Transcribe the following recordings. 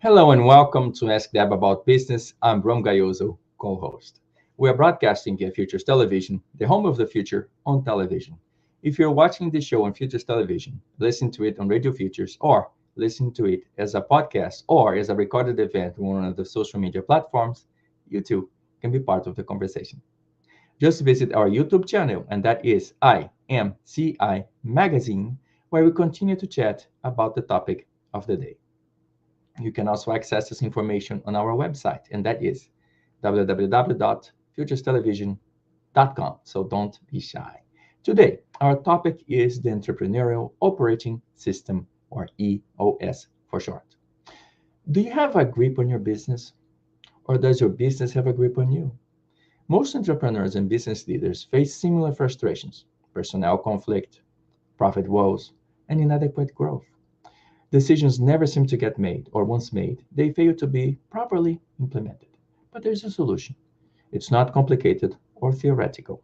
Hello and welcome to Ask Deb About Business. I'm Brom Gayoso, co-host. We are broadcasting via Futures Television, the home of the future on television. If you're watching the show on Futures Television, listen to it on Radio Futures or listen to it as a podcast or as a recorded event on one of the social media platforms, you too can be part of the conversation. Just visit our YouTube channel, and that is IMCI Magazine, where we continue to chat about the topic of the day. You can also access this information on our website, and that is www.futurestelevision.com. So don't be shy. Today, our topic is the Entrepreneurial Operating System, or EOS for short. Do you have a grip on your business, or does your business have a grip on you? Most entrepreneurs and business leaders face similar frustrations: personnel conflict, profit woes, and inadequate growth. Decisions never seem to get made, or once made, they fail to be properly implemented. But there's a solution. It's not complicated or theoretical.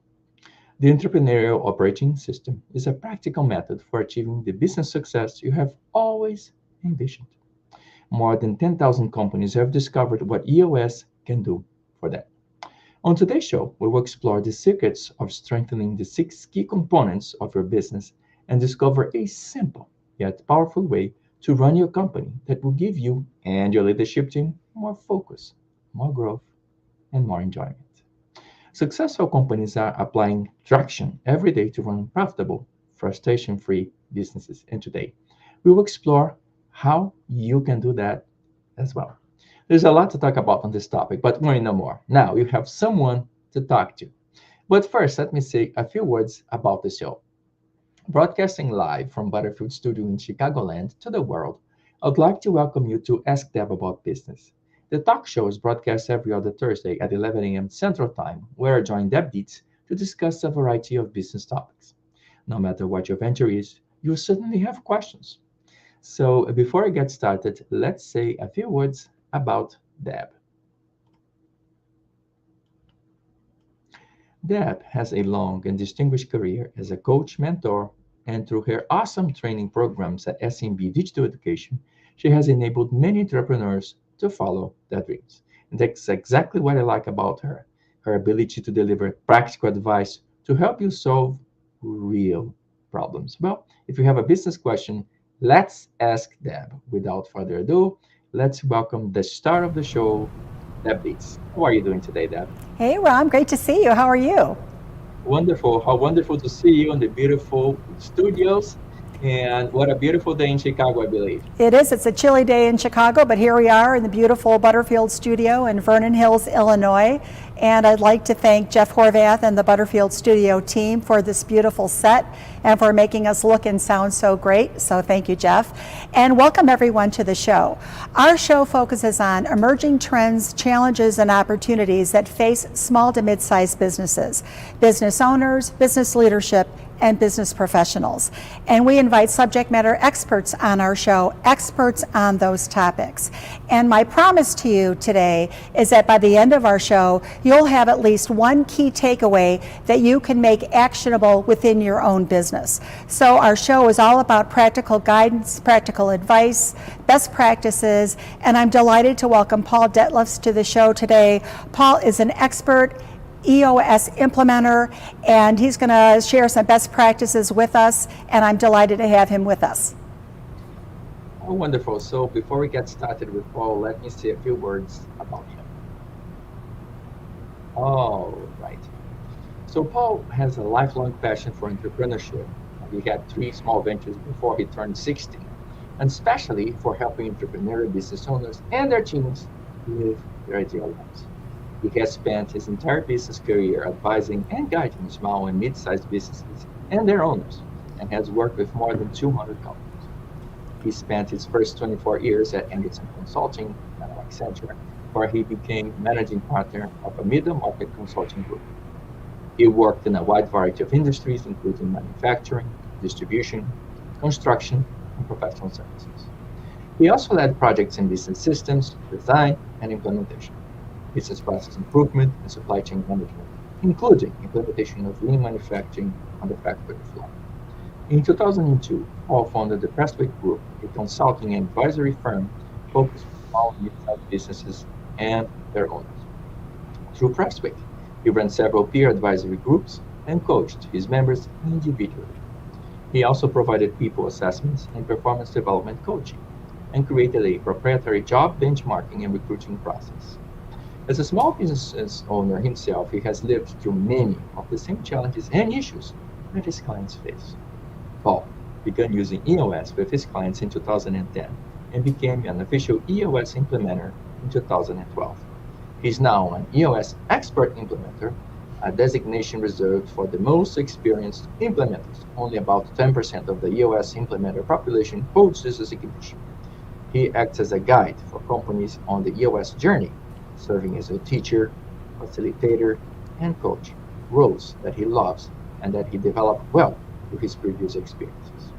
The entrepreneurial operating system is a practical method for achieving the business success you have always envisioned. More than 10,000 companies have discovered what EOS can do for them. On today's show, we will explore the secrets of strengthening the six key components of your business and discover a simple yet powerful way to run your company that will give you and your leadership team more focus, more growth, and more enjoyment. Successful companies are applying traction every day to run profitable, frustration free businesses. And today, we will explore how you can do that as well. There's a lot to talk about on this topic, but worry no more. Now you have someone to talk to. But first, let me say a few words about the show. Broadcasting live from Butterfield Studio in Chicagoland to the world, I'd like to welcome you to Ask Deb About Business. The talk show is broadcast every other Thursday at 11 a.m. Central Time, where I join Deb Dietz to discuss a variety of business topics. No matter what your venture is, you'll certainly have questions. So before I get started, let's say a few words about Deb. Deb has a long and distinguished career as a coach, mentor, and through her awesome training programs at SMB Digital Education, she has enabled many entrepreneurs to follow their dreams. And that's exactly what I like about her: her ability to deliver practical advice to help you solve real problems. Well, if you have a business question, let's ask Deb. Without further ado, let's welcome the star of the show, Deb Dietz. How are you doing today, Deb? Hey, Ron, great to see you. How are you? Wonderful. How wonderful to see you in the beautiful studios. And what a beautiful day in Chicago, I believe. It is. It's a chilly day in Chicago, but here we are in the beautiful Butterfield studio in Vernon Hills, Illinois. And I'd like to thank Jeff Horvath and the Butterfield studio team for this beautiful set and for making us look and sound so great. So thank you, Jeff. And welcome everyone to the show. Our show focuses on emerging trends, challenges, and opportunities that face small to mid-sized businesses, business owners, business leadership, and business professionals. And we invite subject matter experts on our show, experts on those topics. And my promise to you today is that by the end of our show, you'll have at least one key takeaway that you can make actionable within your own business. So our show is all about practical guidance, practical advice, best practices, and I'm delighted to welcome Paul Detlefs to the show today. Paul is an expert EOS implementer, and he's going to share some best practices with us, and I'm delighted to have him with us. Oh, wonderful. So before we get started with Paul, let me say a few words about him. All right. So Paul has a lifelong passion for entrepreneurship. He had three small ventures before he turned 60, and especially for helping entrepreneurial business owners and their teams live their ideal lives. He has spent his entire business career advising and guiding small and mid-sized businesses and their owners, and has worked with more than 200 companies. He spent his first 24 years at Anderson Consulting, now Accenture, where he became managing partner of a middle market consulting group. He worked in a wide variety of industries, including manufacturing, distribution, construction, and professional services. He also led projects in business systems, design, and implementation, business process improvement, and supply chain management, including implementation of lean manufacturing on the factory floor. In 2002, Paul founded the Prestwick Group, a consulting and advisory firm focused small and mid-sized businesses and their owners. Through Pressweek, he ran several peer advisory groups and coached his members individually. He also provided people assessments and performance development coaching and created a proprietary job benchmarking and recruiting process. As a small business owner himself, he has lived through many of the same challenges and issues that his clients face. Paul began using EOS with his clients in 2010 and became an official EOS implementer in 2012. He's now an EOS expert implementer, a designation reserved for the most experienced implementers. Only about 10% of the EOS implementer population holds this designation. He acts as a guide for companies on the EOS journey, serving as a teacher, facilitator, and coach, roles that he loves and that he developed well through his previous experiences.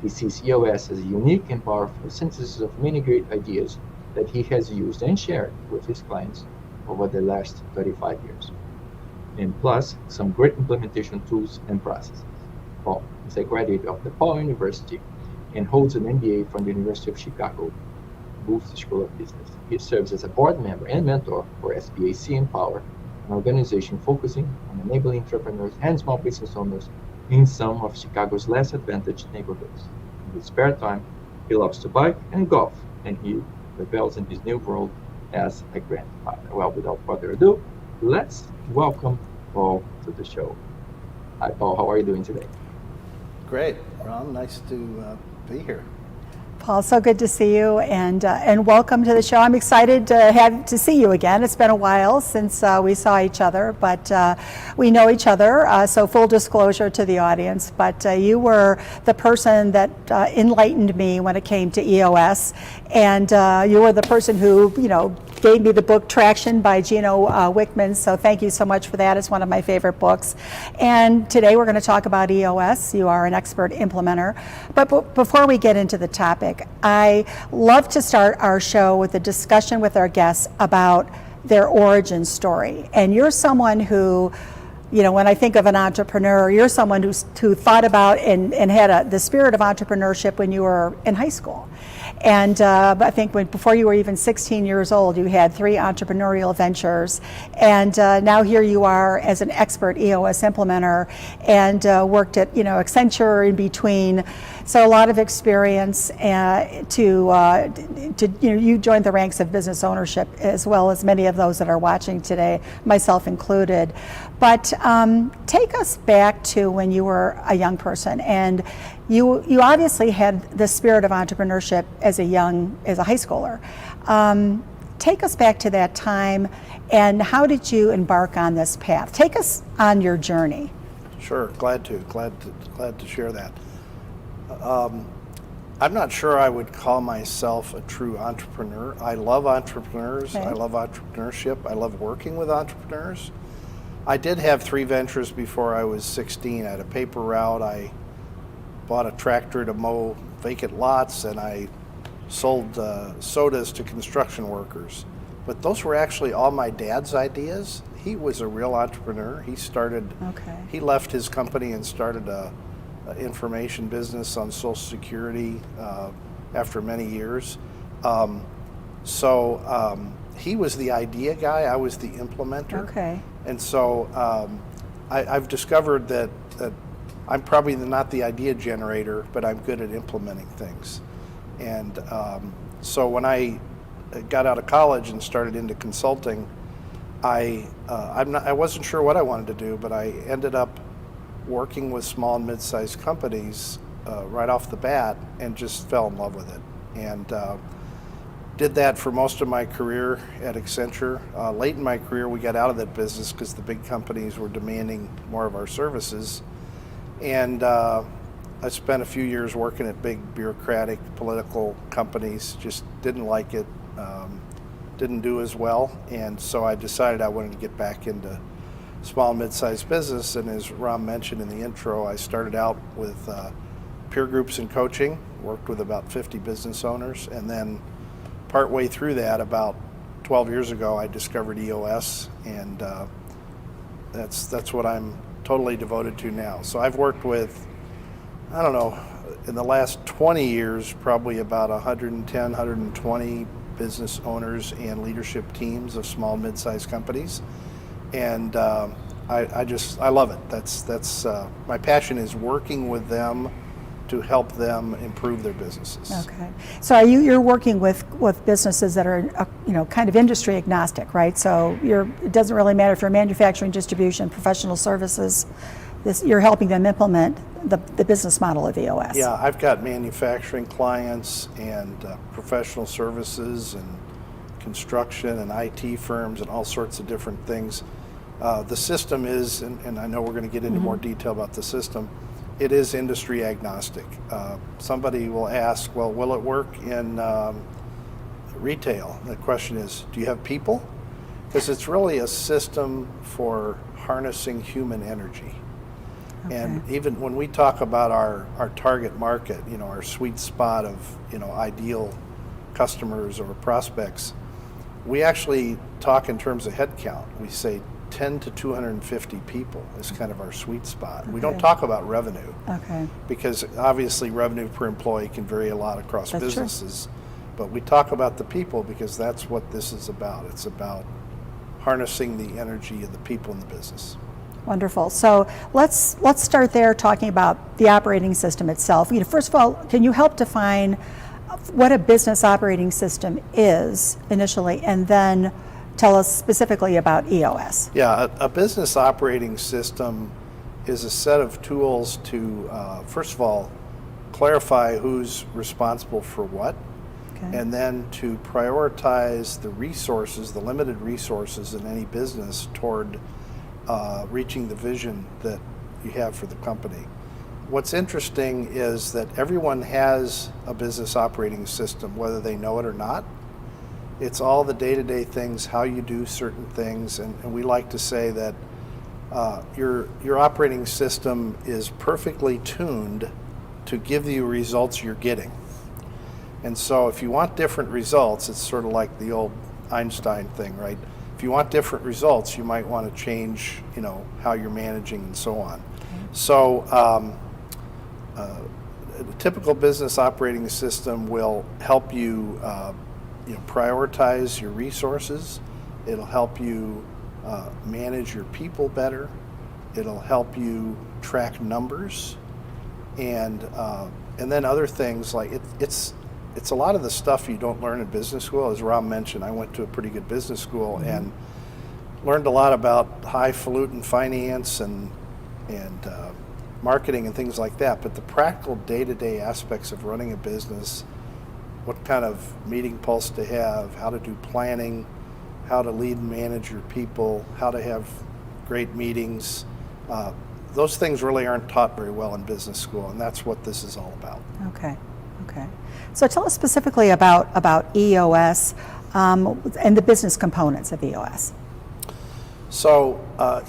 He sees EOS as a unique and powerful synthesis of many great ideas that he has used and shared with his clients over the last 35 years. And plus, some great implementation tools and processes. Paul is a graduate of DePaul University and holds an MBA from the University of Chicago Booth School of Business. He serves as a board member and mentor for SBAC Empower, an organization focusing on enabling entrepreneurs and small business owners in some of Chicago's less advantaged neighborhoods. In his spare time, he loves to bike and golf, and he rebels in his new world as a grandfather. Well, without further ado, let's welcome Paul to the show. Hi, Paul. How are you doing today? Great, Ron. Nice to be here. Paul, so good to see you, and welcome to the show. I'm excited to see you again. It's been a while since we saw each other, but we know each other, so full disclosure to the audience. But you were the person that enlightened me when it came to EOS, and you were the person who, gave me the book Traction by Gino Wickman, so thank you so much for that. It's one of my favorite books. And today we're going to talk about EOS. You are an expert implementer. But before we get into the topic, I love to start our show with a discussion with our guests about their origin story. And you're someone who, when I think of an entrepreneur, you're someone who thought about and had the spirit of entrepreneurship when you were in high school. And I think before you were even 16 years old, you had 3 entrepreneurial ventures. And now here you are as an expert EOS implementer and worked at Accenture in between. So a lot of experience you joined the ranks of business ownership, as well as many of those that are watching today, myself included. But take us back to when you were a young person, and you obviously had the spirit of entrepreneurship as a high schooler. Take us back to that time, and how did you embark on this path? Take us on your journey. Sure, glad to share that. I'm not sure I would call myself a true entrepreneur. I love entrepreneurs. Okay. I love entrepreneurship. I love working with entrepreneurs. I did have 3 ventures before I was 16. I had a paper route. I bought a tractor to mow vacant lots, and I sold sodas to construction workers. But those were actually all my dad's ideas. He was a real entrepreneur. He left his company and started a information business on Social Security after many years. He was the idea guy. I was the implementer. Okay. And so I've discovered that I'm probably not the idea generator, but I'm good at implementing things. And so when I got out of college and started into consulting, I wasn't sure what I wanted to do, but I ended up working with small and mid-sized companies right off the bat and just fell in love with it. And did that for most of my career at Accenture. Late in my career, we got out of that business because the big companies were demanding more of our services. And I spent a few years working at big bureaucratic political companies, just didn't like it, didn't do as well. And so I decided I wanted to get back into small and mid-sized business. And as Ram mentioned in the intro, I started out with peer groups and coaching, worked with about 50 business owners, and then partway through that, about 12 years ago, I discovered EOS, and that's what I'm totally devoted to now. So I've worked with, in the last 20 years, probably about 110, 120 business owners and leadership teams of small, mid-sized companies. And I love it. That's my passion is working with them to help them improve their businesses. Okay. So you're working with businesses that are kind of industry agnostic, right? So it doesn't really matter if you're manufacturing, distribution, professional services. You're helping them implement the business model of EOS. Yeah, I've got manufacturing clients and professional services and construction and IT firms and all sorts of different things. The system is, and I know we're going to get into more detail about the system, it is industry agnostic. Somebody will ask, well, will it work in retail? And the question is, do you have people? Because it's really a system for harnessing human energy. Okay. And even when we talk about our target market, our sweet spot of, ideal customers or prospects, we actually talk in terms of headcount. We say 10 to 250 people is kind of our sweet spot. Okay. We don't talk about revenue. Okay. Because obviously revenue per employee can vary a lot across businesses. True. But we talk about the people because that's what this is about. It's about harnessing the energy of the people in the business. Wonderful. So let's start there talking about the operating system itself. First of all, can you help define what a business operating system is initially, and then tell us specifically about EOS? Yeah, a business operating system is a set of tools to, first of all, clarify who's responsible for what, and then to prioritize the resources, the limited resources in any business toward reaching the vision that you have for the company. What's interesting is that everyone has a business operating system, whether they know it or not. It's all the day-to-day things, how you do certain things, and we like to say that your operating system is perfectly tuned to give you results you're getting. And so if you want different results, it's sort of like the old Einstein thing, right? If you want different results, you might want to change, how you're managing and so on. Okay. So a typical business operating system will help you, prioritize your resources. It'll help you manage your people better. It'll help you track numbers, and then other things like it's a lot of the stuff you don't learn in business school. As Rob mentioned, I went to a pretty good business school and learned a lot about highfalutin finance and marketing and things like that. But the practical day-to-day aspects of running a business, what kind of meeting pulse to have, how to do planning, how to lead and manage your people, how to have great meetings, those things really aren't taught very well in business school, and that's what this is all about. Okay. So tell us specifically about EOS and the business components of EOS. So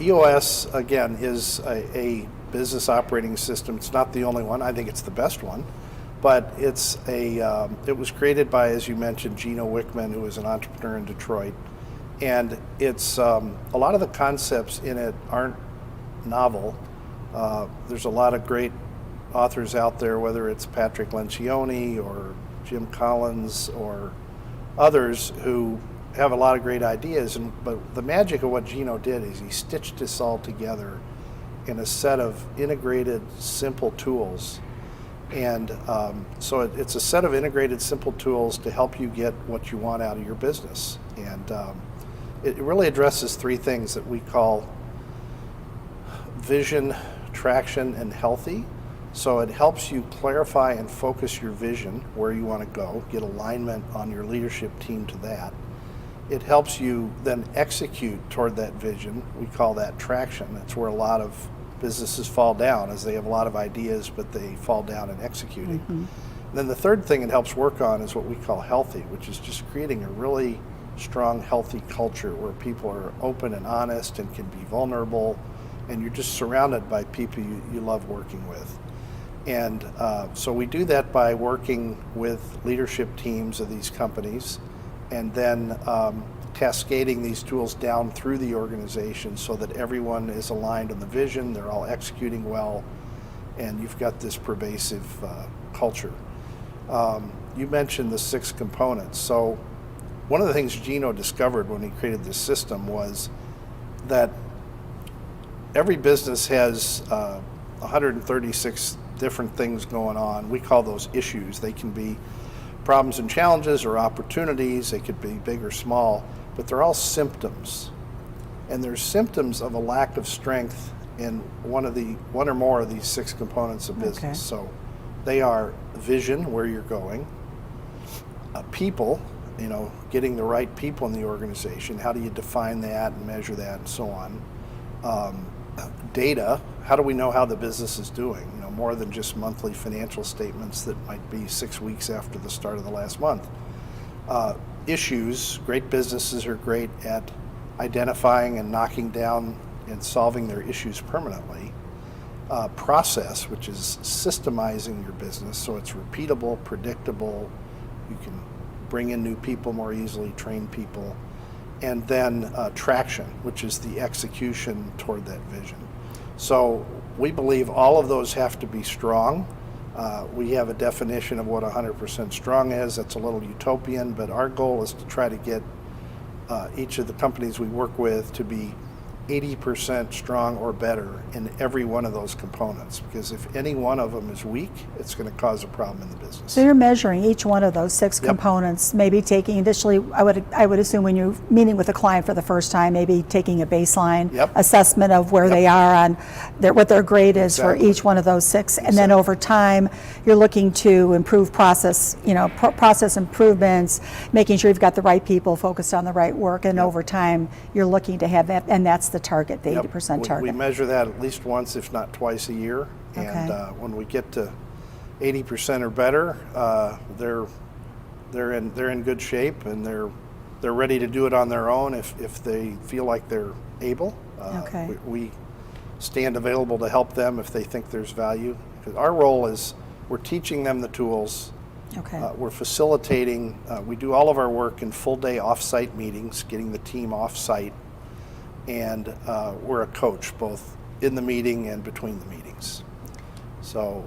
EOS, again, is a business operating system. It's not the only one. I think it's the best one. But it was created by, as you mentioned, Gino Wickman, who is an entrepreneur in Detroit. And it's a lot of the concepts in it aren't novel. There's a lot of great authors out there, whether it's Patrick Lencioni or Jim Collins or others who have a lot of great ideas. But the magic of what Gino did is he stitched this all together in a set of integrated, simple tools. And so it's a set of integrated, simple tools to help you get what you want out of your business. And it really addresses three things that we call vision, traction, and healthy. So it helps you clarify and focus your vision, where you want to go, get alignment on your leadership team to that. It helps you then execute toward that vision. We call that traction. That's where a lot of businesses fall down, as they have a lot of ideas, but they fall down in executing. Mm-hmm. Then the third thing it helps work on is what we call healthy, which is just creating a really strong, healthy culture where people are open and honest and can be vulnerable, and you're just surrounded by people you love working with. And so we do that by working with leadership teams of these companies, and then cascading these tools down through the organization so that everyone is aligned on the vision, they're all executing well, and you've got this pervasive culture. You mentioned the 6 components. So one of the things Gino discovered when he created this system was that every business has 136 different things going on. We call those issues. They can be problems and challenges or opportunities. They could be big or small, but they're all symptoms. And they're symptoms of a lack of strength in one or more of these 6 components of business. Okay. So they are vision, where you're going, people, getting the right people in the organization. How do you define that and measure that and so on? Data, how do we know how the business is doing? More than just monthly financial statements that might be 6 weeks after the start of the last month. Issues, great businesses are great at identifying and knocking down and solving their issues permanently. Process, which is systemizing your business so it's repeatable, predictable, you can bring in new people more easily, train people. And then traction, which is the execution toward that vision. So we believe all of those have to be strong. We have a definition of what 100% strong is. That's a little utopian, but our goal is to try to get each of the companies we work with to be 80% strong or better in every one of those components, because if any one of them is weak, it's going to cause a problem in the business. So you're measuring each one of those 6 Yep. components, maybe taking initially, I would assume when you're meeting with a client for the first time, maybe taking a baseline Yep. assessment of where Yep. they are on what their grade is Exactly. for each one of those 6. And then over time, you're looking to improve process, process improvements, making sure you've got the right people focused on the right work. And over time, you're looking to have that, and that's the target, the Yep. 80% We target. measure that at least once, if not twice a year. Okay. And when we get to 80% or better, they're in good shape, and they're ready to do it on their own if they feel like they're able. Okay. We stand available to help them if they think there's value. Because our role is we're teaching them the tools. Okay. We're facilitating. We do all of our work in full-day off-site meetings, getting the team off-site, and we're a coach both in the meeting and between the meetings. So,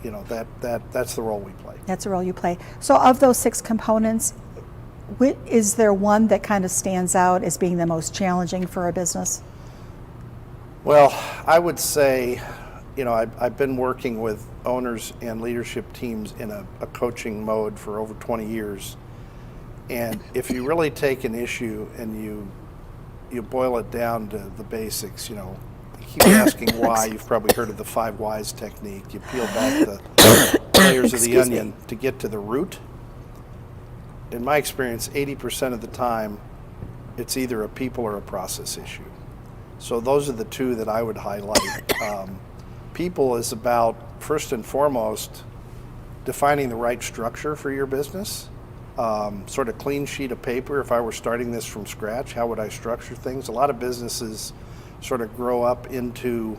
that's the role we play. That's the role you play. So of those 6 components, is there one that kind of stands out as being the most challenging for a business? Well, I would say, I've been working with owners and leadership teams in a coaching mode for over 20 years. And if you really take an issue and you boil it down to the basics, you keep asking why. You've probably heard of the 5 whys technique. You peel back the layers of the onion to get to the root. In my experience, 80% of the time, it's either a people or a process issue. So those are the 2 that I would highlight. People is about, first and foremost, defining the right structure for your business. Sort of clean sheet of paper. If I were starting this from scratch, how would I structure things? A lot of businesses sort of grow up into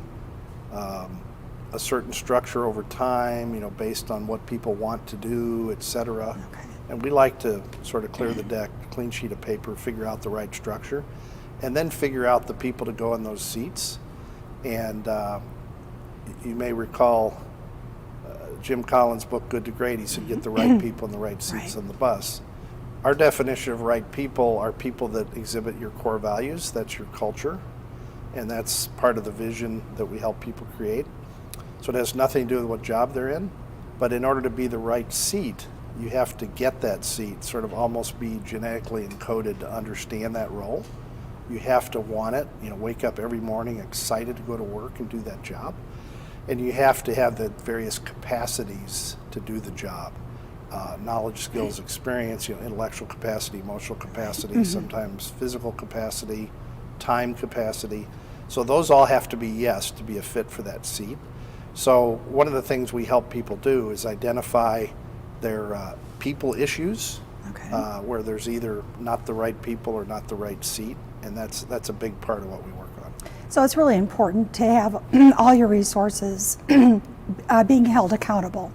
a certain structure over time, based on what people want to do, et cetera. Okay. And we like to sort of clear the deck, clean sheet of paper, figure out the right structure, and then figure out the people to go in those seats. And you may recall Jim Collins' book, Good to Great. He said, get the right people in the right seats on the bus. Our definition of right people are people that exhibit your core values. That's your culture. And that's part of the vision that we help people create. So it has nothing to do with what job they're in. But in order to be the right seat, you have to get that seat, sort of almost be genetically encoded to understand that role. You have to want it, wake up every morning excited to go to work and do that job. And you have to have the various capacities to do the job. Knowledge, skills, experience, intellectual capacity, emotional capacity, sometimes physical capacity, time capacity. So those all have to be yes to be a fit for that seat. So one of the things we help people do is identify their people issues, where there's either not the right people or not the right seat, and that's a big part of what we work on. So it's really important to have all your resources being held accountable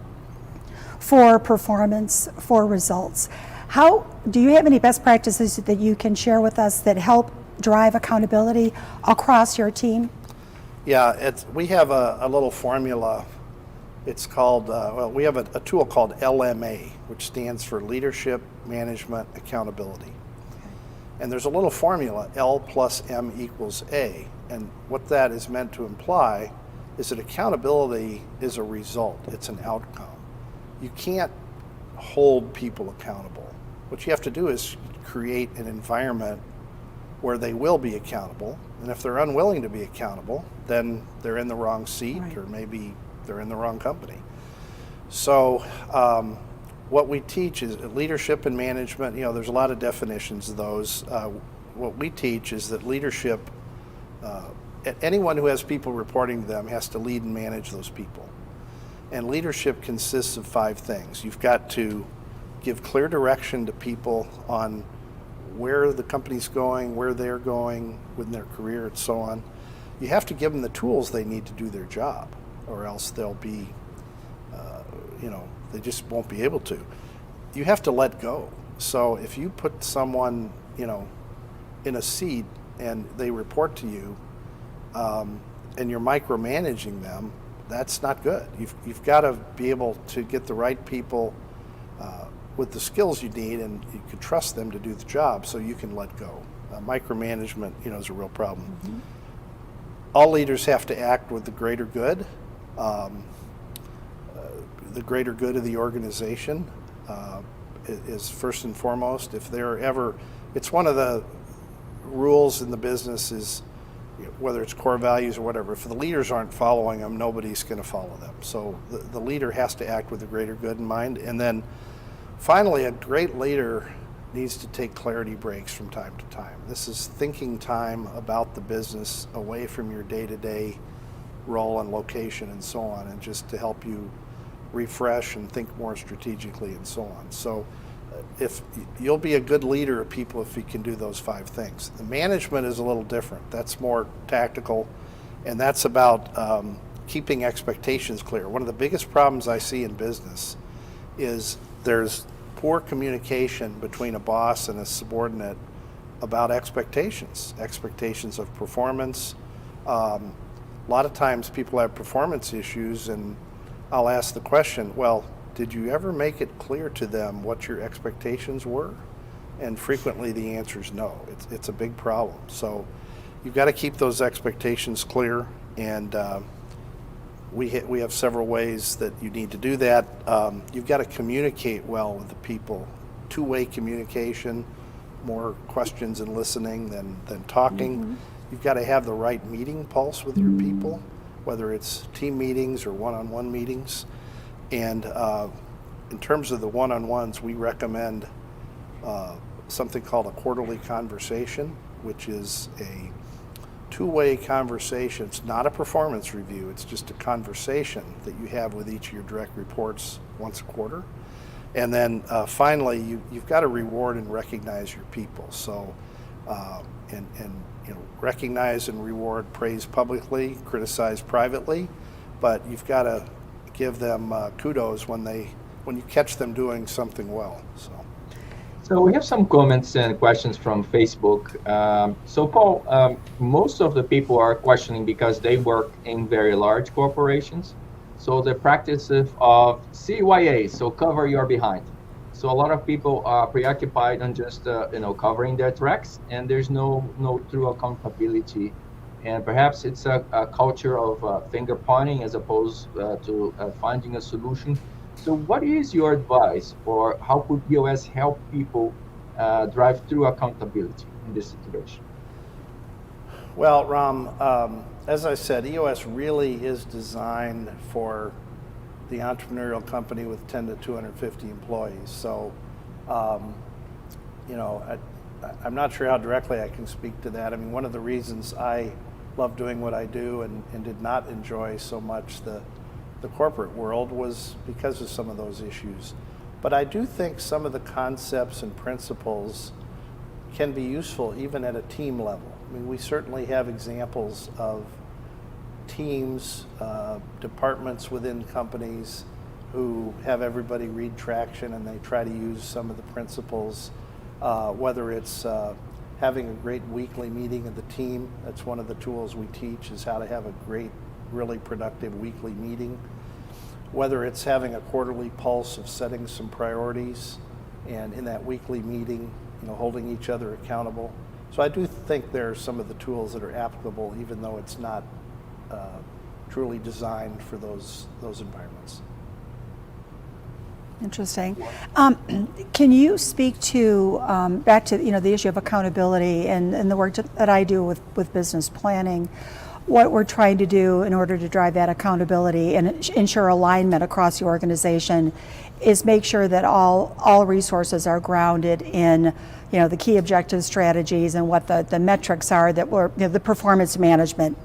for performance, for results. How do you have any best practices that you can share with us that help drive accountability across your team? Yeah, we have a little formula It's called, well, we have a tool called LMA, which stands for Leadership, Management, Accountability. And there's a little formula, L plus M equals A. And what that is meant to imply is that accountability is a result, it's an outcome. You can't hold people accountable. What you have to do is create an environment where they will be accountable. And if they're unwilling to be accountable, then they're in the wrong seat, right, or maybe they're in the wrong company. So what we teach is leadership and management. There's a lot of definitions of those. What we teach is that leadership, anyone who has people reporting to them has to lead and manage those people. And leadership consists of 5 things. You've got to give clear direction to people on where the company's going, where they're going with their career, and so on. You have to give them the tools they need to do their job, or else they'll be, they just won't be able to. You have to let go. So if you put someone, in a seat and they report to you, and you're micromanaging them, that's not good. You've got to be able to get the right people with the skills you need, and you can trust them to do the job, so you can let go. Micromanagement, is a real problem. Mm-hmm. All leaders have to act with the greater good. The greater good of the organization is first and foremost. If they're ever, it's one of the rules in the business is, whether it's core values or whatever, if the leaders aren't following them, nobody's going to follow them. So the leader has to act with the greater good in mind. And then finally, a great leader needs to take clarity breaks from time to time. This is thinking time about the business away from your day-to-day role and location and so on, and just to help you refresh and think more strategically and so on. So if you'll be a good leader of people if you can do those 5 things. The management is a little different. That's more tactical, and that's about keeping expectations clear. One of the biggest problems I see in business is there's poor communication between a boss and a subordinate about expectations of performance. A lot of times people have performance issues, and I'll ask the question, well, did you ever make it clear to them what your expectations were? And frequently the answer is no. It's a big problem. So you've got to keep those expectations clear, and we have several ways that you need to do that. You've got to communicate well with the people. 2-way communication, more questions and listening than talking. Mm-hmm. You've got to have the right meeting pulse with your people, whether it's team meetings or one-on-one meetings. And in terms of the one-on-ones, we recommend something called a quarterly conversation, which is a 2-way conversation. It's not a performance review. It's just a conversation that you have with each of your direct reports once a quarter. And then finally, you've got to reward and recognize your people. So, recognize and reward, praise publicly, criticize privately, but you've got to give them kudos when you catch them doing something well. So we have some comments and questions from Facebook. So Paul, most of the people are questioning because they work in very large corporations. So the practice of CYA, so cover your behind. So a lot of people are preoccupied on just covering their tracks, and there's no true accountability. And perhaps it's a culture of finger pointing as opposed to finding a solution. So what is your advice, or how could EOS help people drive through accountability in this situation? Well, Ram, as I said, EOS really is designed for the entrepreneurial company with 10 to 250 employees. So, I'm not sure how directly I can speak to that. I mean, one of the reasons I love doing what I do and did not enjoy so much the corporate world was because of some of those issues. But I do think some of the concepts and principles can be useful even at a team level. I mean, we certainly have examples of teams, departments within companies who have everybody read traction, and they try to use some of the principles, whether it's having a great weekly meeting of the team. That's one of the tools we teach, is how to have a great, really productive weekly meeting. whether it's having a quarterly pulse of setting some priorities, and in that weekly meeting, holding each other accountable. So I do think there are some of the tools that are applicable, even though it's not truly designed for those environments. Interesting. Can you speak to back to the issue of accountability and the work that I do with business planning? What we're trying to do in order to drive that accountability and ensure alignment across the organization is make sure that all resources are grounded in the key objective strategies and what the metrics are that were the performance management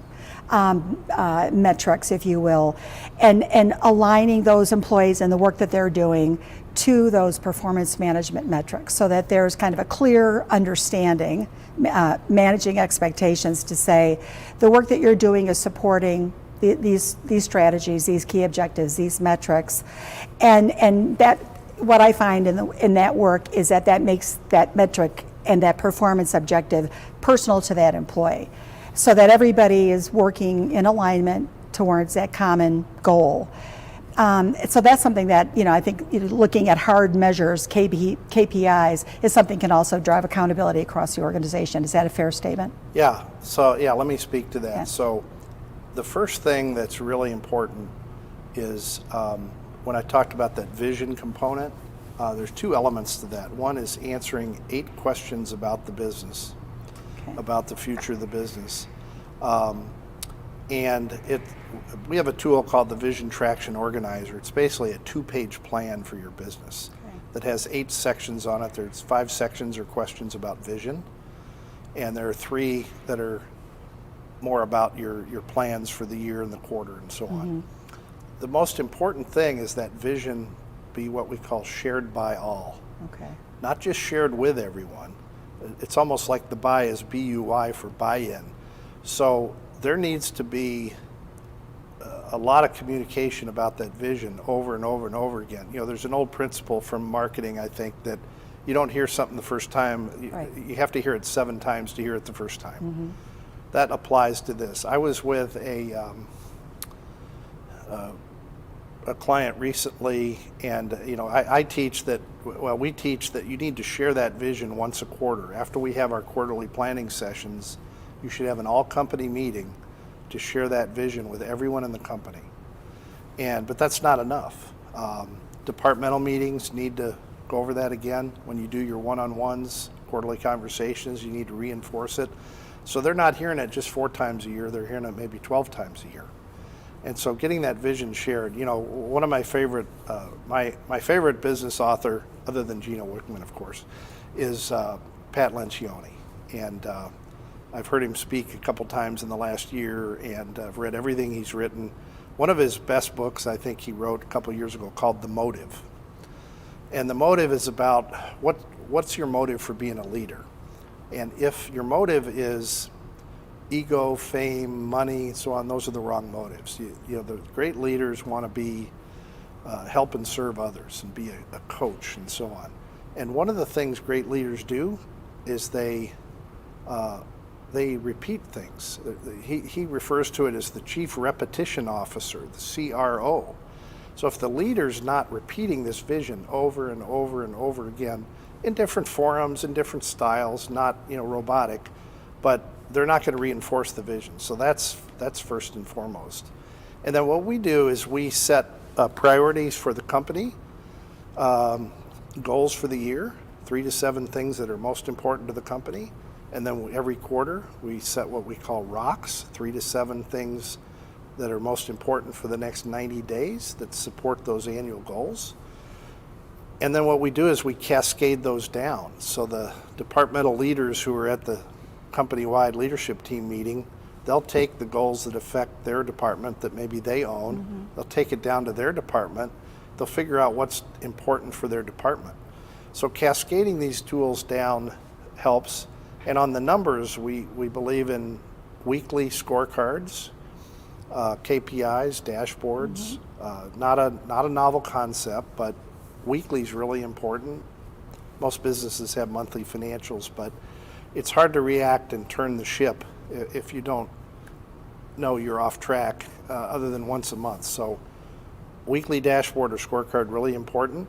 metrics, if you will, and aligning those employees and the work that they're doing to those performance management metrics so that there's kind of a clear understanding, managing expectations to say the work that you're doing is supporting these strategies, these key objectives, these metrics, and that what I find in that work is that makes that metric and that performance objective personal to that employee, so that everybody is working in alignment towards that common goal. So that's something that I think looking at hard measures, KPIs, is something can also drive accountability across the organization. Is that a fair statement? Yeah. So let me speak to that. Yeah. So the first thing that's really important is when I talked about that vision component, there's two elements to that. One is answering 8 questions about the business, about the future of the business. And we have a tool called the Vision Traction Organizer. It's basically a 2-page plan for your business that has 8 sections on it. There's 5 sections or questions about vision, and there are 3 that are more about your plans for the year and the quarter and so on. The most important thing is that vision be what we call shared by all. Okay. Not just shared with everyone. It's almost like the buy is BUY for buy-in. So there needs to be a lot of communication about that vision over and over and over again. There's an old principle from marketing, I think, that you don't hear something the first time. Right. You have to hear it 7 times to hear it the first time. That applies to this. I was with a client recently, and I teach that. Well, we teach that you need to share that vision once a quarter. After we have our quarterly planning sessions, you should have an all-company meeting to share that vision with everyone in the company. But that's not enough. Departmental meetings need to go over that again. When you do your one-on-ones, quarterly conversations, you need to reinforce it. So they're not hearing it just 4 times a year, they're hearing it maybe 12 times a year. And so getting that vision shared, one of my favorite, my favorite business author, other than Gino Wickman, of course, is Pat Lencioni. And I've heard him speak a couple times in the last year, and I've read everything he's written. One of his best books, I think he wrote a couple years ago, called The Motive. And the motive is about what's your motive for being a leader? And if your motive is ego, fame, money, and so on, those are the wrong motives. The great leaders want to be help and serve others and be a coach and so on. And one of the things great leaders do is they repeat things. He refers to it as the chief repetition officer, the CRO. So if the leader's not repeating this vision over and over and over again in different forums, in different styles, not robotic, but they're not going to reinforce the vision. So that's first and foremost. And then what we do is we set priorities for the company, goals for the year, 3 to 7 things that are most important to the company. And then every quarter we set what we call rocks, 3 to 7 things that are most important for the next 90 days that support those annual goals. And then what we do is we cascade those down. So the departmental leaders who are at the company-wide leadership team meeting, they'll take the goals that affect their department that maybe they own, they'll take it down to their department, they'll figure out what's important for their department. So cascading these tools down helps. And on the numbers, we believe in weekly scorecards, KPIs, dashboards, not a novel concept, but weekly is really important. Most businesses have monthly financials, but it's hard to react and turn the ship if you don't know you're off track other than once a month. So weekly dashboard or scorecard, really important.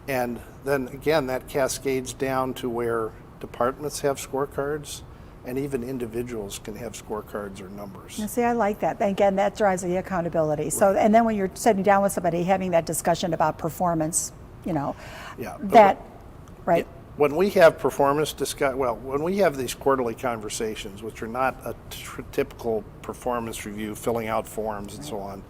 And then again, that cascades down to where departments have scorecards, and even individuals can have scorecards or numbers. Now, see, I like that. Again, that drives the accountability. So, and then when you're sitting down with somebody, having that discussion about performance, that, right? When we have when we have these quarterly conversations, which are not a typical performance review, filling out forms and so on,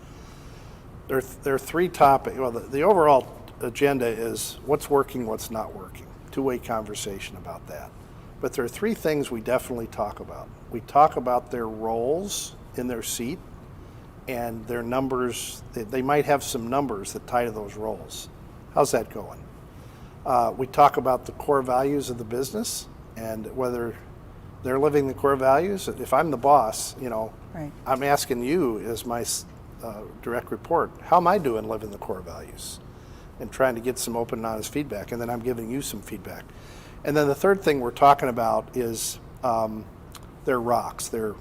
there are three topics. Well, the overall agenda is what's working, what's not working. Two-way conversation about that. But there are three things we definitely talk about. We talk about their roles in their seat and their numbers. They might have some numbers that tie to those roles. How's that going? We talk about the core values of the business and whether they're living the core values. If I'm the boss, right. I'm asking you as my direct report, how am I doing living the core values? And trying to get some open and honest feedback, and then I'm giving you some feedback. And then the third thing we're talking about is their rocks, their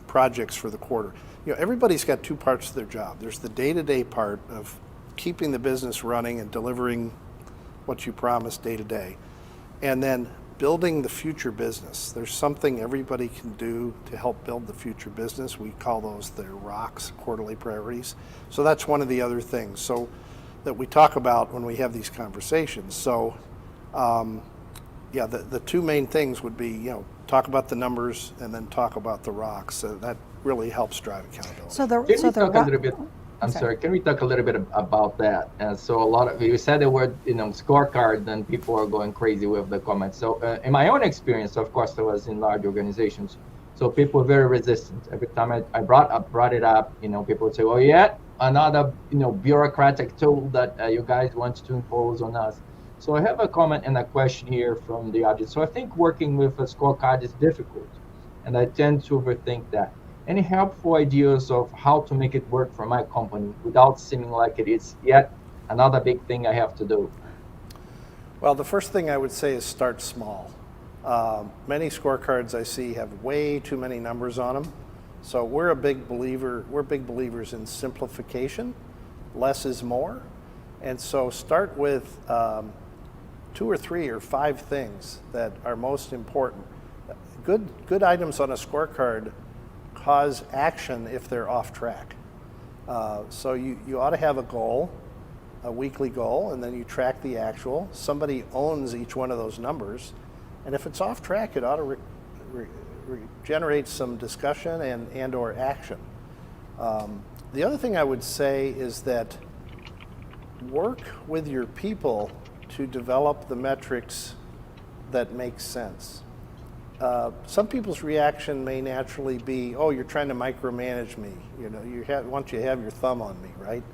projects for the quarter. Everybody's got two parts to their job. There's the day-to-day part of keeping the business running and delivering what you promised day to day. And then building the future business. There's something everybody can do to help build the future business. We call those their rocks, quarterly priorities. So that's one of the other things that we talk about when we have these conversations. So the two main things would be, talk about the numbers and then talk about the rocks. So that really helps drive accountability. Can we talk a little bit about that? And so a lot of you said the word, scorecard, then people are going crazy with the comments. So in my own experience, of course, I was in large organizations. So people were very resistant. Every time I brought it up, people would say, "Oh, yeah, another bureaucratic tool that you guys want to impose on us." So I have a comment and a question here from the audience. So I think working with a scorecard is difficult, and I tend to overthink that. Any helpful ideas of how to make it work for my company without seeming like it is yet another big thing I have to do? Well, the first thing I would say is start small. Many scorecards I see have way too many numbers on them. So we're big believers in simplification. Less is more. And so start with 2 or 3 or 5 things that are most important. Good items on a scorecard cause action if they're off track. So you ought to have a goal, a weekly goal, and then you track the actual. Somebody owns each one of those numbers. And if it's off track, it ought to generate some discussion and or action. The other thing I would say is that work with your people to develop the metrics that make sense. Some people's reaction may naturally be, "Oh, you're trying to micromanage me. Want you to have your thumb on me, right?"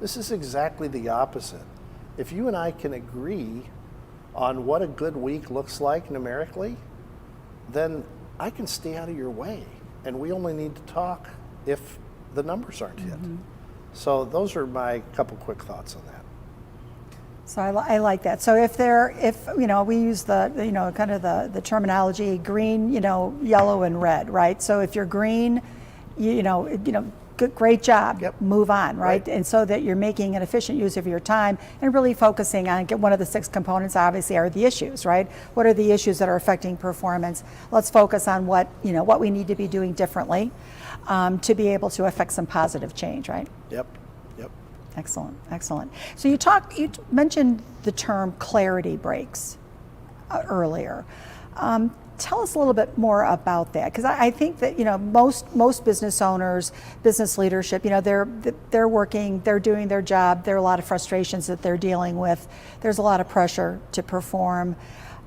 This is exactly the opposite. If you and I can agree on what a good week looks like numerically, then I can stay out of your way, and we only need to talk if the numbers aren't hit. So those are my couple quick thoughts on that. So I like that. So if we use the kind of the terminology green, yellow and red, right? So if you're green, great job, Yep. move on, right? And so that you're making an efficient use of your time and really focusing on one of the 6 components obviously are the issues, right? What are the issues that are affecting performance? Let's focus on what we need to be doing differently to be able to affect some positive change, right? Yep. Excellent. So you mentioned the term clarity breaks earlier. Tell us a little bit more about that, because I think that most business owners, business leadership, they're working, they're doing their job. There are a lot of frustrations that they're dealing with. There's a lot of pressure to perform,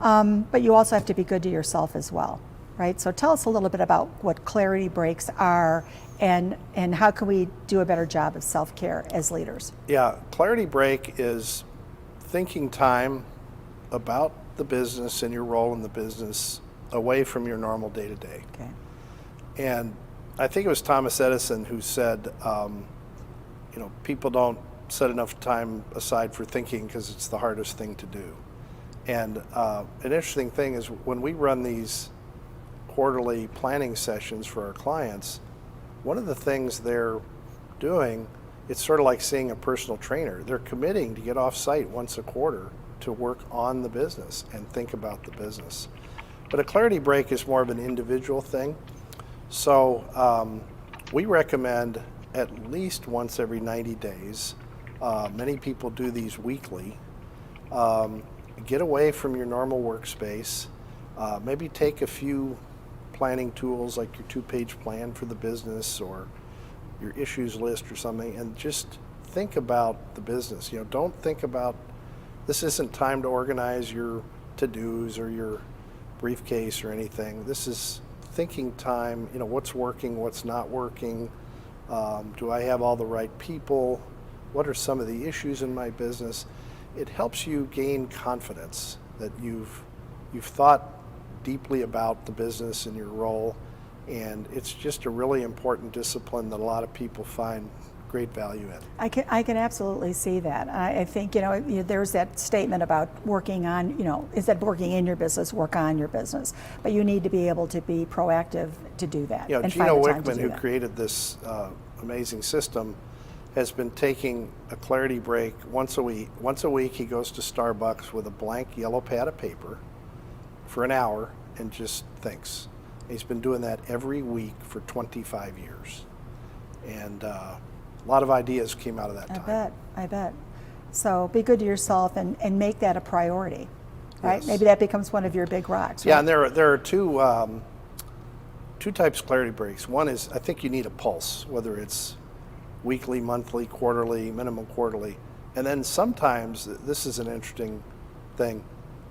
but you also have to be good to yourself as well, right? So tell us a little bit about what clarity breaks are, and how can we do a better job of self-care as leaders? Yeah, clarity break is thinking time about the business and your role in the business away from your normal day-to-day. Okay. And I think it was Thomas Edison who said, people don't set enough time aside for thinking because it's the hardest thing to do. And an interesting thing is when we run these quarterly planning sessions for our clients, one of the things they're doing it's sort of like seeing a personal trainer. They're committing to get off site once a quarter to work on the business and think about the business. But a clarity break is more of an individual thing. So we recommend at least once every 90 days. Many people do these weekly. Get away from your normal workspace. Maybe take a few planning tools like your 2-page plan for the business or your issues list or something, and just think about the business. Don't think about, this isn't time to organize your to-dos or your briefcase or anything. This is thinking time, what's working, what's not working. Do I have all the right people? What are some of the issues in my business? It helps you gain confidence that you've thought deeply about the business and your role, and it's just a really important discipline that a lot of people find great value in. I can absolutely see that. I think there's that statement about working on, instead of working in your business, work on your business. But you need to be able to be proactive to do that. And Gino find the time to Wickman, do who that. created this amazing system, has been taking a clarity break once a week. Once a week he goes to Starbucks with a blank yellow pad of paper for an hour and just thinks. He's been doing that every week for 25 years. And a lot of ideas came out of that time. I bet. So be good to yourself and make that a priority, right? Yes. Maybe that becomes one of your big rocks, right? Yeah, and there are two types of clarity breaks. One is, I think you need a pulse, whether it's weekly, monthly, quarterly, minimum quarterly. And then sometimes, this is an interesting thing,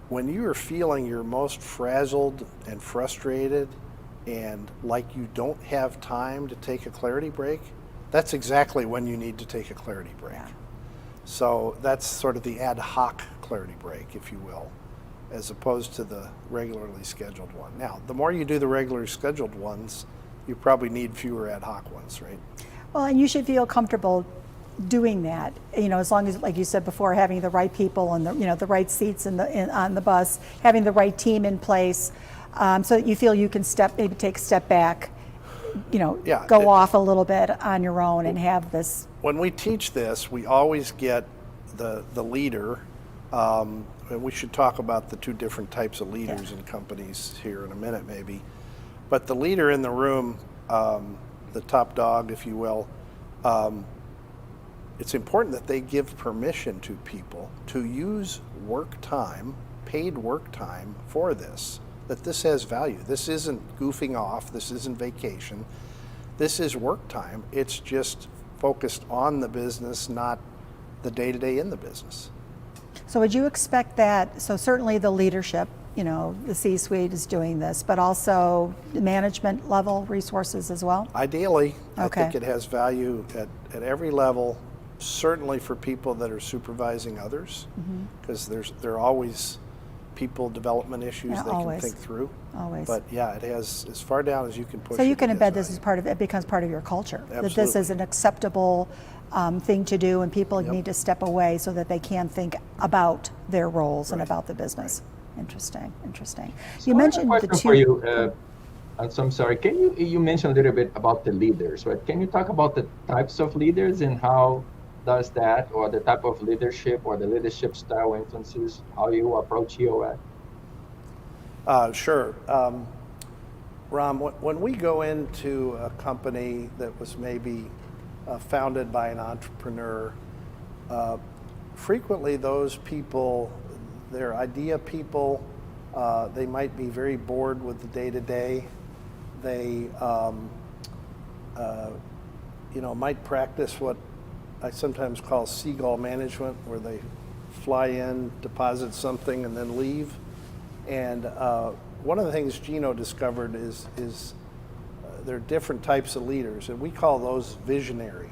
when you are feeling your most frazzled and frustrated and like you don't have time to take a clarity break, that's exactly when you need to take a clarity break. Yeah. So that's sort of the ad hoc clarity break, if you will, as opposed to the regularly scheduled one. Now, the more you do the regularly scheduled ones, you probably need fewer ad hoc ones, right? Well, and you should feel comfortable doing that, as long as, like you said before, having the right people and the right seats on the bus, having the right team in place, so that you feel you can maybe take a step back, go off a little bit on your own and have this. When we teach this, we always get the leader, and we should talk about the two different types of leaders in companies here in a minute maybe, but the leader in the room, the top dog, if you will, it's important that they give permission to people to use work time, paid work time for this, that this has value. This isn't goofing off, this isn't vacation, this is work time. It's just focused on the business, not the day-to-day in the business. So would you expect that, so certainly the leadership, the C-suite is doing this, but also the management level resources as well? Ideally, Okay. I think it has value at every level, certainly for people that are supervising others, because there are always people development issues they always. can think through. Always. But yeah, it has as far down as you can push. So you can it embed has this as value. part of it, becomes part of your culture. That this Absolutely. is an acceptable thing to do, and people Yep. need to step away so that they can think about their roles and Right. about the business. Interesting. So You I have a mentioned the question two. for you. So I'm sorry. Can you mentioned a little bit about the leaders, right? Can you talk about the types of leaders and how does that, or the type of leadership or the leadership style influences how you approach EOS? Sure. Ram, when we go into a company that was maybe founded by an entrepreneur, frequently those people, they're idea people, they might be very bored with the day-to-day. They might practice what I sometimes call seagull management, where they fly in, deposit something, and then leave. And one of the things Gino discovered is there are different types of leaders, and we call those visionary.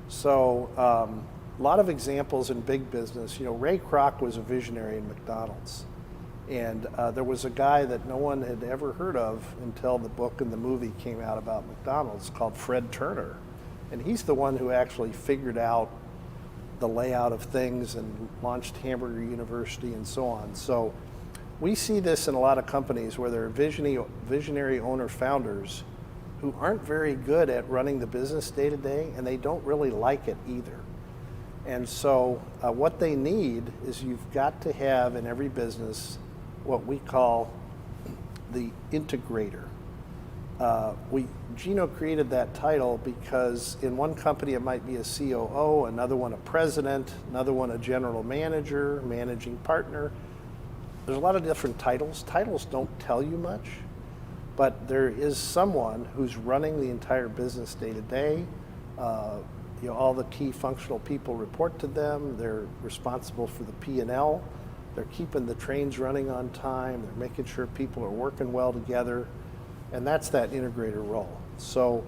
So a lot of examples in big business. Ray Kroc was a visionary in McDonald's. And there was a guy that no one had ever heard of until the book and the movie came out about McDonald's called Fred Turner. And he's the one who actually figured out the layout of things and launched Hamburger University and so on. So we see this in a lot of companies where there are visionary owner founders who aren't very good at running the business day to day, and they don't really like it either. And so what they need is, you've got to have in every business what we call the integrator. Gino created that title because in one company it might be a COO, another one a president, another one a general manager, managing partner. There's a lot of different titles. Titles don't tell you much, but there is someone who's running the entire business day to day. All the key functional people report to them. They're responsible for the P&L. They're keeping the trains running on time. They're making sure people are working well together. And that's that integrator role. So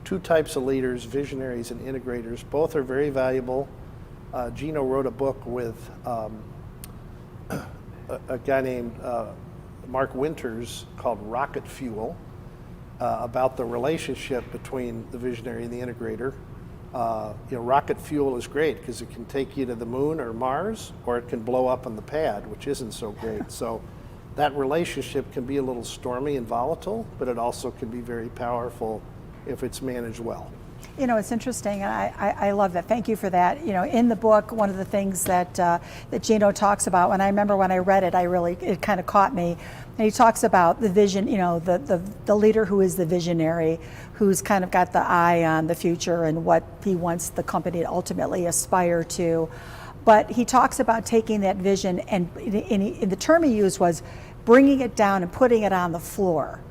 2 types of leaders, visionaries and integrators. Both are very valuable. Gino wrote a book with a guy named Mark Winters called Rocket Fuel, about the relationship between the visionary and the integrator. Rocket fuel is great because it can take you to the moon or Mars, or it can blow up on the pad, which isn't so great. So that relationship can be a little stormy and volatile, but it also can be very powerful if it's managed well. It's interesting, and I love that. Thank you for that. In the book, one of the things that Gino talks about, and I remember when I read it, it kind of caught me. And he talks about the vision, the leader who is the visionary, who's kind of got the eye on the future and what he wants the company to ultimately aspire to. But he talks about taking that vision, and the term he used was bringing it down and putting it on the floor.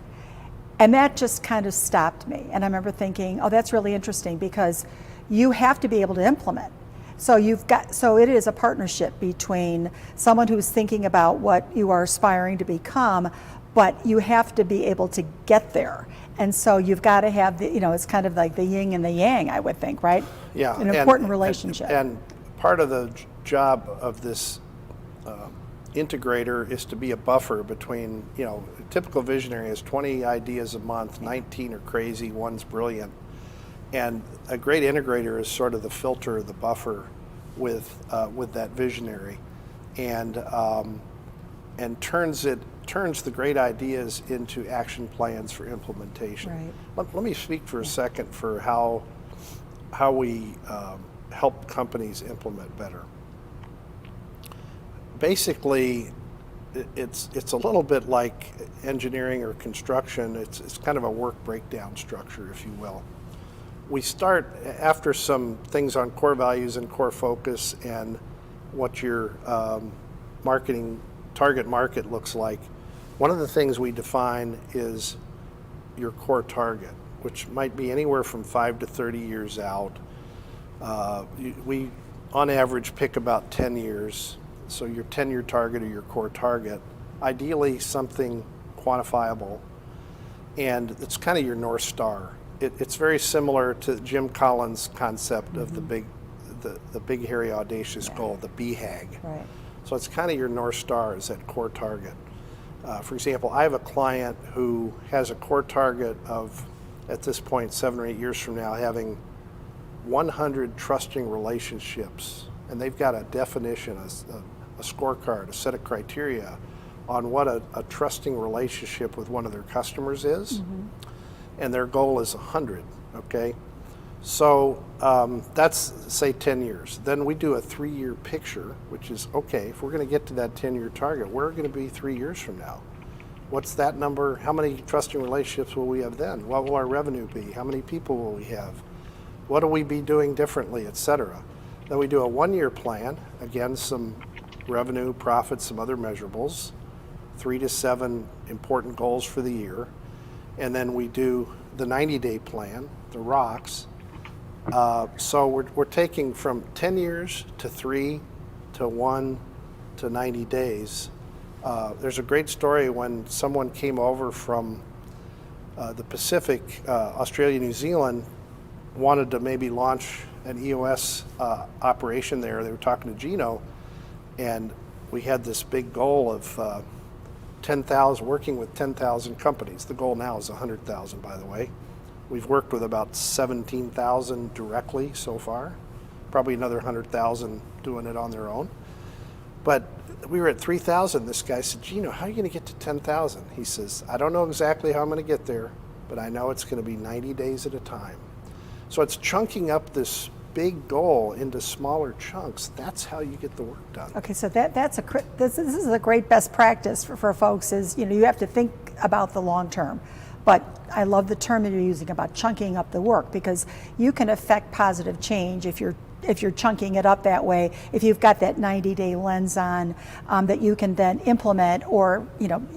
And that just kind of stopped me. And I remember thinking, oh, that's really interesting, because you have to be able to implement. So it is a partnership between someone who's thinking about what you are aspiring to become, but you have to be able to get there. And so you've got to have it's kind of like the yin and the yang, I would think, right? Yeah. An important relationship. And part of the job of this integrator is to be a buffer between, a typical visionary has 20 ideas a month, 19 are crazy, one's brilliant. And a great integrator is sort of the filter, the buffer with that visionary, and turns the great ideas into action plans for implementation. Right. Let me speak for a second for how we help companies implement better. Basically, it's a little bit like engineering or construction. It's kind of a work breakdown structure, if you will. We start after some things on core values and core focus and what your marketing target market looks like. One of the things we define is your core target, which might be anywhere from 5 to 30 years out. We, on average, pick about 10 years. So your 10-year target or your core target, ideally something quantifiable, and it's kind of your North Star. It's very similar to Jim Collins' concept of the big, hairy, audacious goal, the BHAG. Right. So it's kind of your North Star is that core target. For example, I have a client who has a core target of, at this point, 7 or 8 years from now, having 100 trusting relationships, and they've got a definition, a scorecard, a set of criteria on what a trusting relationship with one of their customers is. And their goal is 100, okay? So that's, say, 10 years. Then we do a 3-year picture, which is, okay, if we're gonna get to that 10-year target, where are we gonna be 3 years from now? What's that number? How many trusting relationships will we have then? What will our revenue be? How many people will we have? What will we be doing differently, et cetera? Then we do a 1-year plan, again, some revenue, profit, some other measurables, 3 to 7 important goals for the year. And then we do the 90-day plan, the rocks. So we're taking from 10 years to 3 to 1 to 90 days. There's a great story when someone came over from the Pacific, Australia, New Zealand, wanted to maybe launch an EOS operation there. They were talking to Gino, and we had this big goal of 10,000, working with 10,000 companies. The goal now is 100,000, by the way. We've worked with about 17,000 directly so far, probably another 100,000 doing it on their own. But we were at 3,000. This guy said, Gino, how are you going to get to 10,000? He says, I don't know exactly how I'm going to get there, but I know it's going to be 90 days at a time. So it's chunking up this big goal into smaller chunks. That's how you get the work done. Okay, so this is a great best practice for folks. Is you have to think about the long term, but I love the term that you're using about chunking up the work, because you can affect positive change if you're chunking it up that way. If you've got that 90-day lens on that you can then implement, or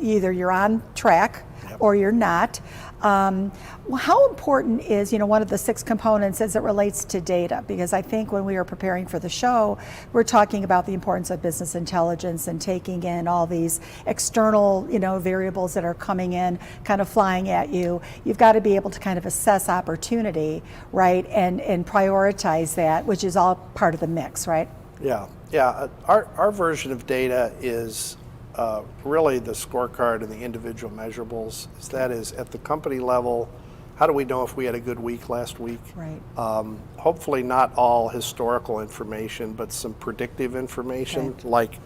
either you're on track or you're not. How important is, one of the 6 components as it relates to data? Because I think when we were preparing for the show, we're talking about the importance of business intelligence and taking in all these external, variables that are coming in, kind of flying at you. You've got to be able to kind of assess opportunity, right, and prioritize that, which is all part of the mix, right? Yeah. Our version of data is really the scorecard and the individual measurables. That is, at the company level, how do we know if we had a good week last week? Right. Hopefully not all historical information, but some predictive information. Okay. Like,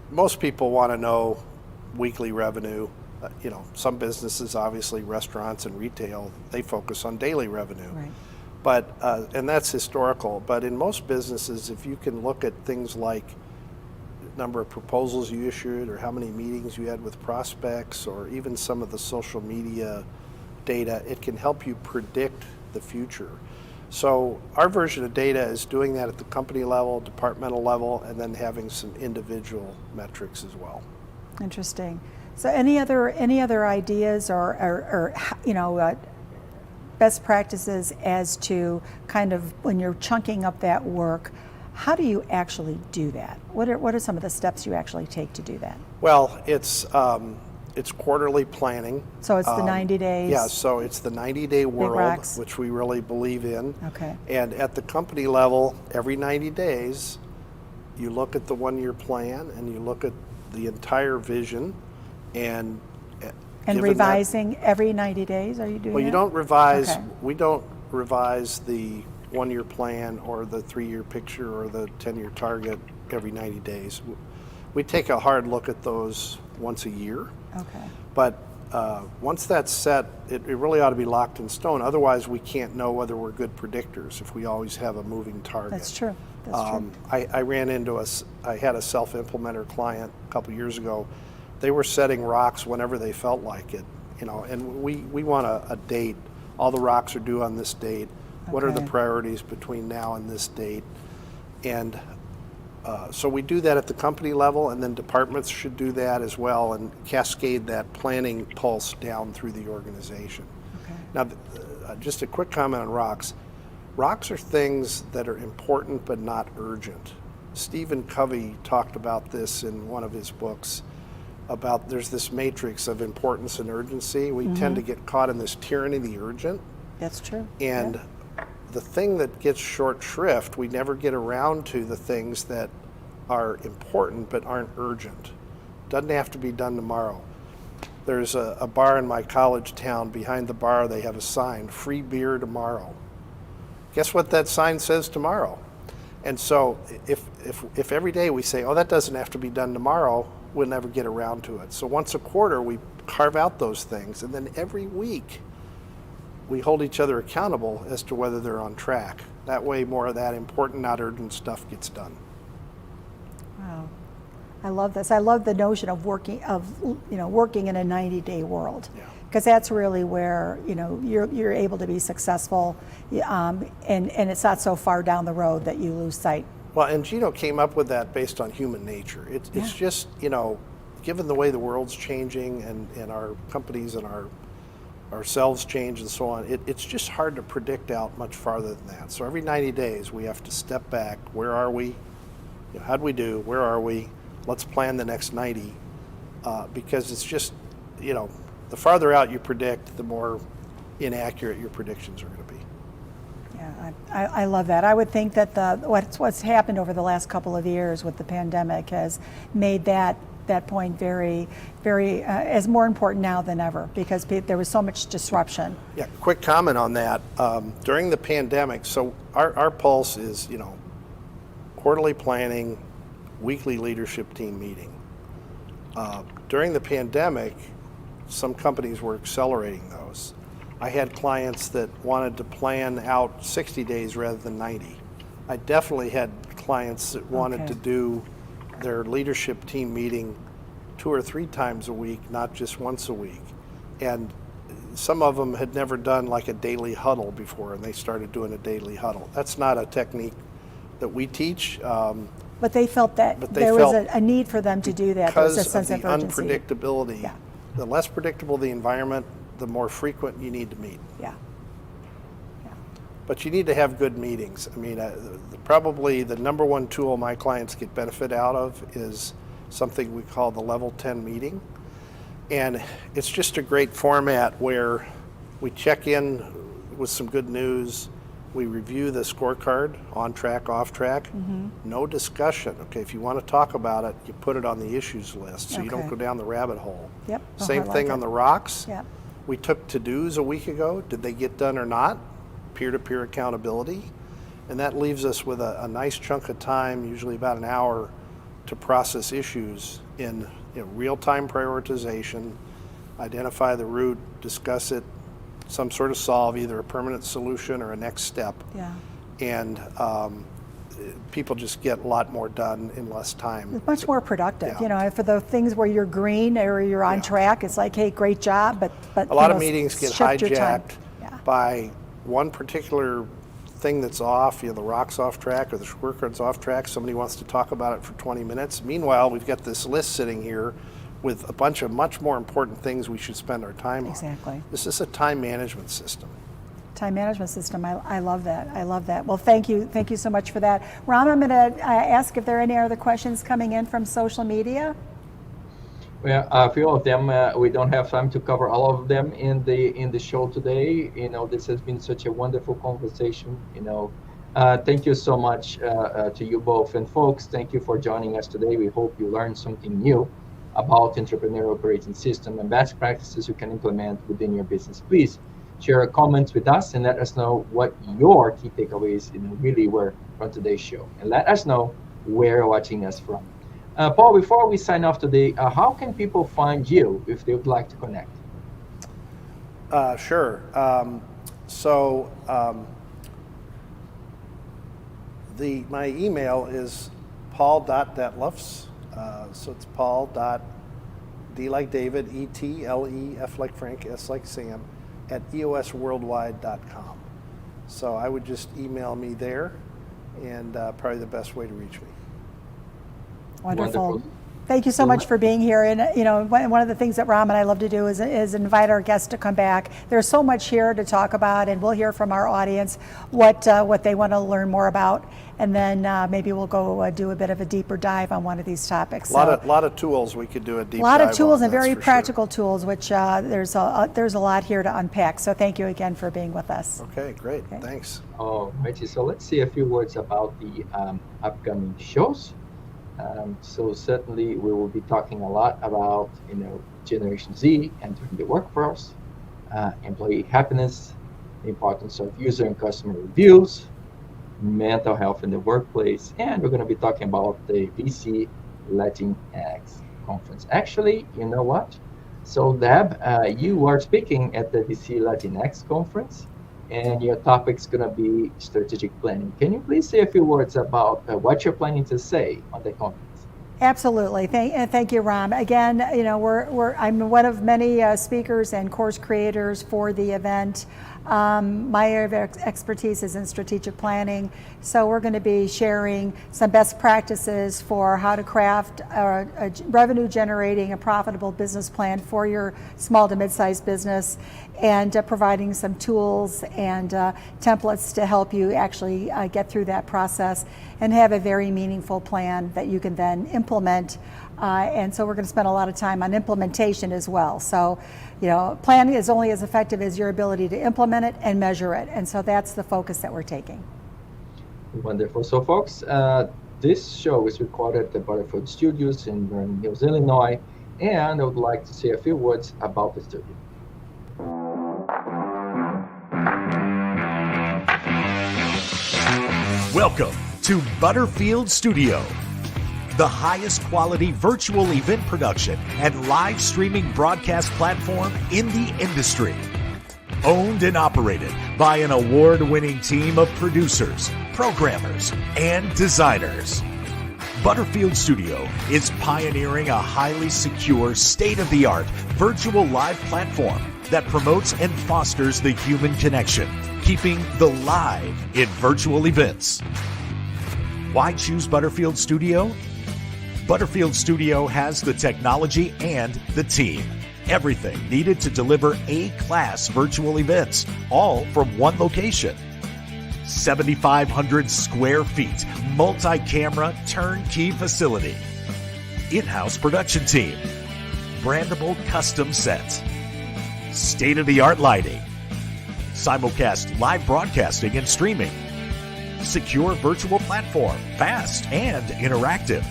most people want to know weekly revenue. Some businesses, obviously restaurants and retail, they focus on daily revenue. Right. But and that's historical. But in most businesses, if you can look at things like number of proposals you issued, or how many meetings you had with prospects, or even some of the social media data, it can help you predict the future. So our version of data is doing that at the company level, departmental level, and then having some individual metrics as well. Interesting. So any other ideas or best practices as to kind of when you're chunking up that work? How do you actually do that? What are some of the steps you actually take to do that? Well, it's quarterly planning. So it's the 90 days? Yeah, so it's the 90-day world, rocks. which we really believe in. Okay. And at the company level, every 90 days, you look at the one-year plan and you look at the entire vision, and revising every 90 days, are you doing that? Well, you don't revise, Okay. we don't revise the one-year plan or the 3-year picture or the 10-year target every 90 days. We take a hard look at those once a year. Okay. But once that's set, it really ought to be locked in stone. Otherwise, we can't know whether we're good predictors if we always have a moving target. That's true. That's true. I ran into I had a self-implementer client a couple years ago. They were setting rocks whenever they felt like it, and we want a date. All the rocks are due on this date. What are the Okay. priorities between now and this date? And so we do that at the company level, and then departments should do that as well, and cascade that planning pulse down through the organization. Okay. Now, just a quick comment on rocks. Rocks are things that are important but not urgent. Stephen Covey talked about this in one of his books, about there's this matrix of importance and urgency. We tend to get caught in this tyranny of the urgent. That's true. And the thing that gets short shrift, we never get around to the things that are important but aren't urgent. Doesn't have to be done tomorrow. There's a bar in my college town. Behind the bar, they have a sign, free beer tomorrow. Guess what that sign says tomorrow? And so if every day we say, oh, that doesn't have to be done tomorrow, we'll never get around to it. So once a quarter, we carve out those things, and then every week, we hold each other accountable as to whether they're on track. That way, more of that important, not urgent stuff gets done. Wow, I love this. I love the notion of working in a 90-day world, because that's really where you're able to be successful, and it's not so far down the road that you lose sight. Well, and Gino came up with that based on human nature. It's just given the way the world's changing and our companies and ourselves change and so on, it's just hard to predict out much farther than that. So every 90 days we have to step back. Where are we? How'd we do? Where are we? Let's plan the next 90, because it's just, the farther out you predict, the more inaccurate your predictions are going to be. Yeah, I love that. I would think that what's happened over the last couple of years with the pandemic has made that point very, very as more important now than ever, because there was so much disruption. Yeah, quick comment on that. During the pandemic, so our pulse is, quarterly planning, weekly leadership team meeting. During the pandemic, some companies were accelerating those. I had clients that wanted to plan out 60 days rather than 90. I definitely had clients that wanted to do their leadership team meeting 2 or 3 times a week, not just once a week. And some of them had never done like a daily huddle before, and they started doing a daily huddle. That's not a technique that we teach. But they felt that there was a need for them to do that. There was a sense of urgency. Unpredictability. Yeah. The less predictable the environment, the more frequent you need to meet. Yeah. But you need to have good meetings. I mean, probably the number one tool my clients get benefit out of is something we call the level 10 meeting. And it's just a great format where we check in with some good news. We review the scorecard, on track, off track. No discussion. Okay, if you want to talk about it, you put it on the issues list so you don't go down the rabbit hole. Yep. Same thing on the rocks. Yep. We took to-dos a week ago. Did they get done or not? Peer-to-peer accountability. And that leaves us with a nice chunk of time, usually about an hour, to process issues in real-time prioritization, identify the root, discuss it, some sort of solve, either a permanent solution or a next step. Yeah. And people just get a lot more done in less time. It's much more productive. Yeah. For the things where you're green or you're on track, it's like, hey, great job, but a lot of meetings get shift your time. hijacked by one particular thing that's off, the rock's off track or the scorecard's off track. Somebody wants to talk about it for 20 minutes. Meanwhile, we've got this list sitting here with a bunch of much more important things we should spend our time on. Exactly. This is a time management system. Time management system. I love that. I love that. Well, thank you. Thank you so much for that. Ron, I'm going to ask if there are any other questions coming in from social media. Well, a few of them, we don't have time to cover all of them in the show today. This has been such a wonderful conversation. Thank you so much to you both. And folks, thank you for joining us today. We hope you learned something new about Entrepreneurial Operating System and best practices you can implement within your business. Please share comments with us and let us know what your key takeaways really were from today's show. And let us know where you're watching us from. Paul, before we sign off today, how can people find you if they would like to connect? Sure. My email is paul.detlefs. So it's paul.d like David, E-T-L-E, F like Frank, S like Sam, at eosworldwide.com. So I would just email me there, and probably the best way to reach me. Wonderful. Thank you so much for being here. And one of the things that Ram and I love to do is invite our guests to come back. There's so much here to talk about, and we'll hear from our audience what they want to learn more about, and then maybe we'll go do a bit of a deeper dive on one of these topics. A lot of tools we could do a deep dive on. A lot of tools and very practical tools, which there's a lot here to unpack. So thank you again for being with us. Okay, great. Thanks. Oh, righty. So let's say a few words about the upcoming shows. So certainly we will be talking a lot about Generation Z entering the workforce, employee happiness, the importance of user and customer reviews, mental health in the workplace, and we're going to be talking about the VC Latinx conference. Actually, you know what? So Deb, you are speaking at the VC Latinx conference, and your topic's going to be strategic planning. Can you please say a few words about what you're planning to say on the conference? Absolutely. Thank you, Ram. Again, I'm one of many speakers and course creators for the event. My area of expertise is in strategic planning, so we're going to be sharing some best practices for how to craft a revenue-generating, a profitable business plan for your small to mid-sized business, and providing some tools and templates to help you actually get through that process and have a very meaningful plan that you can then implement. And so we're going to spend a lot of time on implementation as well. So, planning is only as effective as your ability to implement it and measure it. And so that's the focus that we're taking. Wonderful. So folks, this show is recorded at the Butterfield Studios in Vernon Hills, Illinois. And I would like to say a few words about the studio. Welcome to Butterfield Studio, the highest quality virtual event production and live streaming broadcast platform in the industry. Owned and operated by an award-winning team of producers, programmers, and designers. Butterfield Studio is pioneering a highly secure, state-of-the-art virtual live platform that promotes and fosters the human connection, keeping the live in virtual events. Why choose Butterfield Studio? Butterfield Studio has the technology and the team. Everything needed to deliver A-class virtual events, all from one location. 7,500 square feet, multi-camera, turnkey facility. In-house production team. Brandable custom sets. State-of-the-art lighting. Simulcast live broadcasting and streaming. Secure virtual platform, fast and interactive.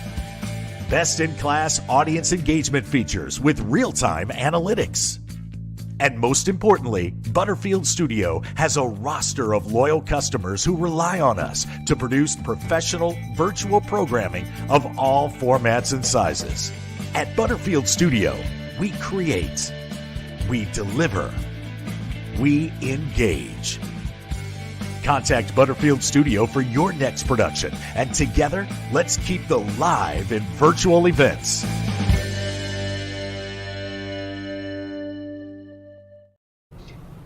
Best-in-class audience engagement features with real-time analytics. And most importantly, Butterfield Studio has a roster of loyal customers who rely on us to produce professional virtual programming of all formats and sizes. At Butterfield Studio, we create, we deliver, we engage. Contact Butterfield Studio for your next production, and together, let's keep the live in virtual events.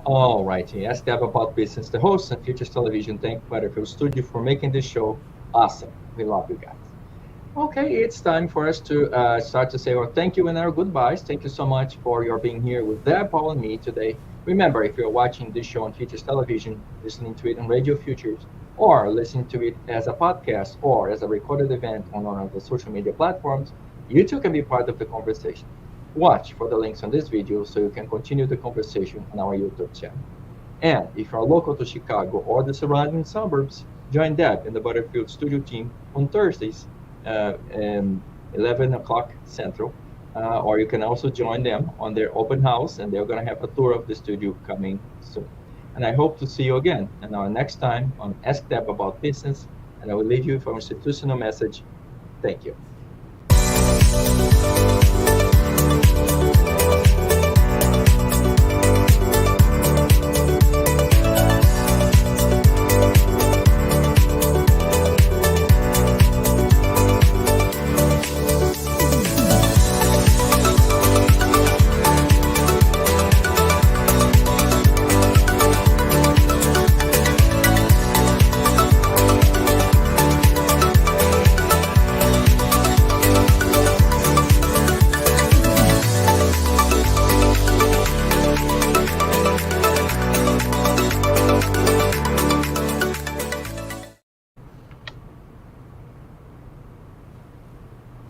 All righty, Ask Deb About Business, the host and Futures Television. Thank Butterfield Studio for making this show awesome. We love you guys. Okay, it's time for us to start to say our thank you and our goodbyes. Thank you so much for your being here with Deb, Paul, and me today. Remember, if you're watching this show on Futures Television, listening to it on Radio Futures, or listening to it as a podcast or as a recorded event on one of the social media platforms, you too can be part of the conversation. Watch for the links on this video so you can continue the conversation on our YouTube channel. And if you're local to Chicago or the surrounding suburbs, join Deb and the Butterfield Studio team on Thursdays, 11 o'clock Central. Or you can also join them on their open house, and they're going to have a tour of the studio coming soon. And I hope to see you again in our next time on Ask Deb About Business. And I will leave you with our institutional message. Thank you.